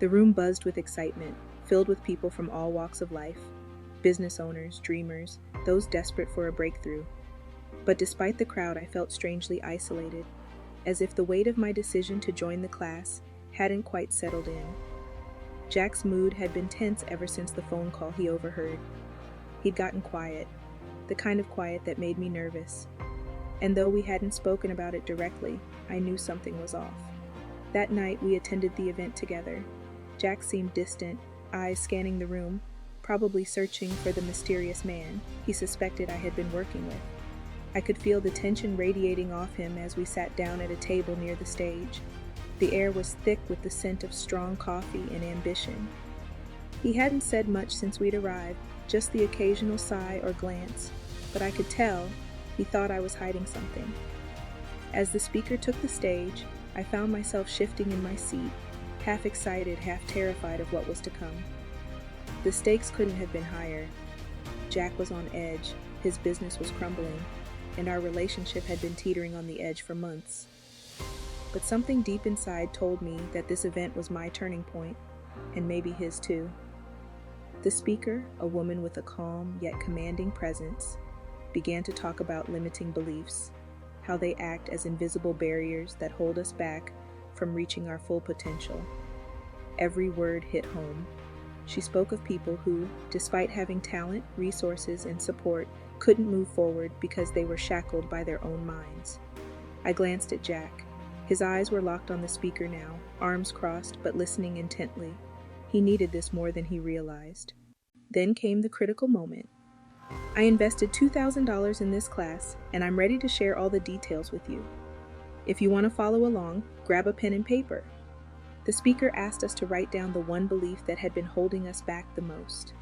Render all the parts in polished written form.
The room buzzed with excitement, filled with people from all walks of life, business owners, dreamers, those desperate for a breakthrough. But despite the crowd, I felt strangely isolated, as if the weight of my decision to join the class hadn't quite settled in. Jack's mood had been tense ever since the phone call he overheard. He'd gotten quiet, the kind of quiet that made me nervous. And though we hadn't spoken about it directly, I knew something was off. That night, we attended the event together. Jack seemed distant, eyes scanning the room, probably searching for the mysterious man he suspected I had been working with. I could feel the tension radiating off him as we sat down at a table near the stage. The air was thick with the scent of strong coffee and ambition. He hadn't said much since we'd arrived, just the occasional sigh or glance, but I could tell he thought I was hiding something. As the speaker took the stage, I found myself shifting in my seat, half excited, half terrified of what was to come. The stakes couldn't have been higher. Jack was on edge, his business was crumbling, and our relationship had been teetering on the edge for months. But something deep inside told me that this event was my turning point, and maybe his too. The speaker, a woman with a calm yet commanding presence, began to talk about limiting beliefs, how they act as invisible barriers that hold us back from reaching our full potential. Every word hit home. She spoke of people who, despite having talent, resources, and support, couldn't move forward because they were shackled by their own minds. I glanced at Jack. His eyes were locked on the speaker now, arms crossed but listening intently. He needed this more than he realized. Then came the critical moment. I invested $2,000 in this class, and I'm ready to share all the details with you. If you want to follow along, grab a pen and paper. The speaker asked us to write down the one belief that had been holding us back the most.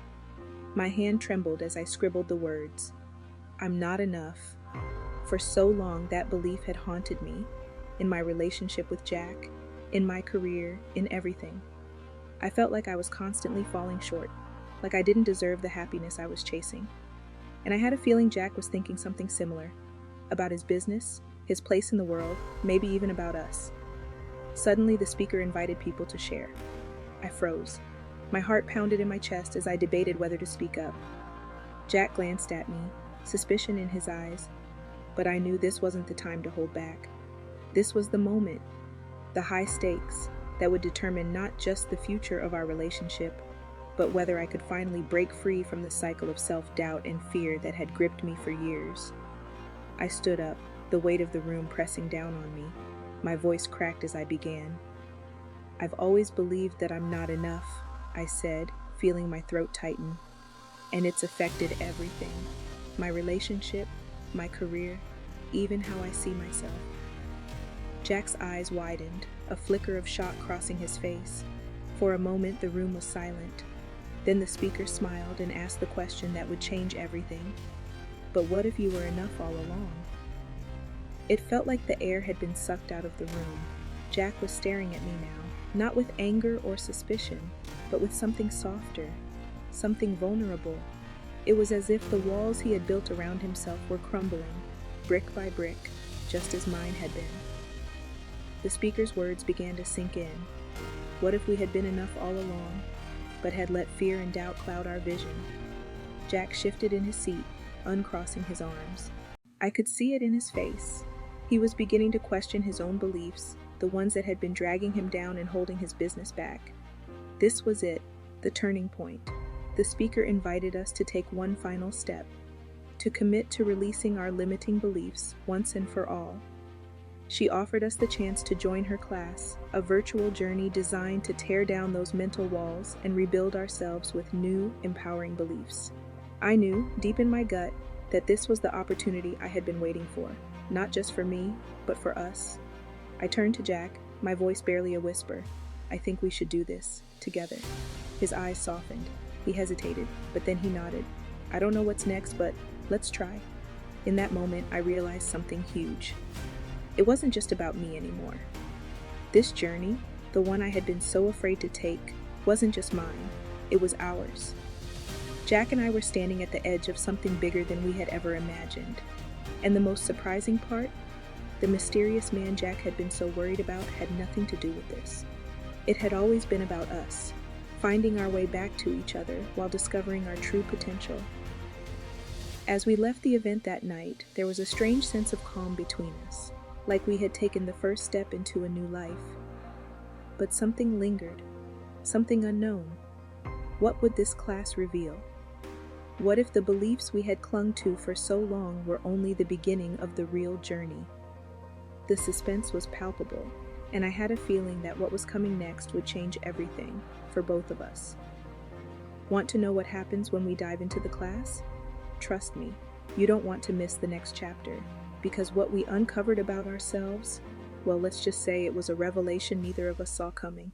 My hand trembled as I scribbled the words, "I'm not enough." For so long, that belief had haunted me, in my relationship with Jack, in my career, in everything. I felt like I was constantly falling short, like I didn't deserve the happiness I was chasing. And I had a feeling Jack was thinking something similar, about his business, his place in the world, maybe even about us. Suddenly, the speaker invited people to share. I froze. My heart pounded in my chest as I debated whether to speak up. Jack glanced at me, suspicion in his eyes, but I knew this wasn't the time to hold back. This was the moment, the high stakes, that would determine not just the future of our relationship, but whether I could finally break free from the cycle of self-doubt and fear that had gripped me for years. I stood up, the weight of the room pressing down on me. My voice cracked as I began. "I've always believed that I'm not enough," I said, feeling my throat tighten. "And it's affected everything. My relationship, my career, even how I see myself." Jack's eyes widened, a flicker of shock crossing his face. For a moment, the room was silent. Then the speaker smiled and asked the question that would change everything. "But what if you were enough all along?" It felt like the air had been sucked out of the room. Jack was staring at me now, not with anger or suspicion, but with something softer, something vulnerable. It was as if the walls he had built around himself were crumbling, brick by brick, just as mine had been. The speaker's words began to sink in. What if we had been enough all along, but had let fear and doubt cloud our vision? Jack shifted in his seat, uncrossing his arms. I could see it in his face. He was beginning to question his own beliefs, the ones that had been dragging him down and holding his business back. This was it, the turning point. The speaker invited us to take one final step, to commit to releasing our limiting beliefs once and for all. She offered us the chance to join her class, a virtual journey designed to tear down those mental walls and rebuild ourselves with new, empowering beliefs. I knew, deep in my gut, that this was the opportunity I had been waiting for, not just for me, but for us. I turned to Jack, my voice barely a whisper. "I think we should do this, together." His eyes softened. He hesitated, but then he nodded. "I don't know what's next, but let's try." In that moment, I realized something huge. It wasn't just about me anymore. This journey, the one I had been so afraid to take, wasn't just mine, it was ours. Jack and I were standing at the edge of something bigger than we had ever imagined. And the most surprising part, the mysterious man Jack had been so worried about had nothing to do with this. It had always been about us, finding our way back to each other while discovering our true potential. As we left the event that night, there was a strange sense of calm between us, like we had taken the first step into a new life. But something lingered, something unknown. What would this class reveal? What if the beliefs we had clung to for so long were only the beginning of the real journey? The suspense was palpable, and I had a feeling that what was coming next would change everything for both of us. Want to know what happens when we dive into the class? Trust me, you don't want to miss the next chapter, because what we uncovered about ourselves, well, let's just say it was a revelation neither of us saw coming.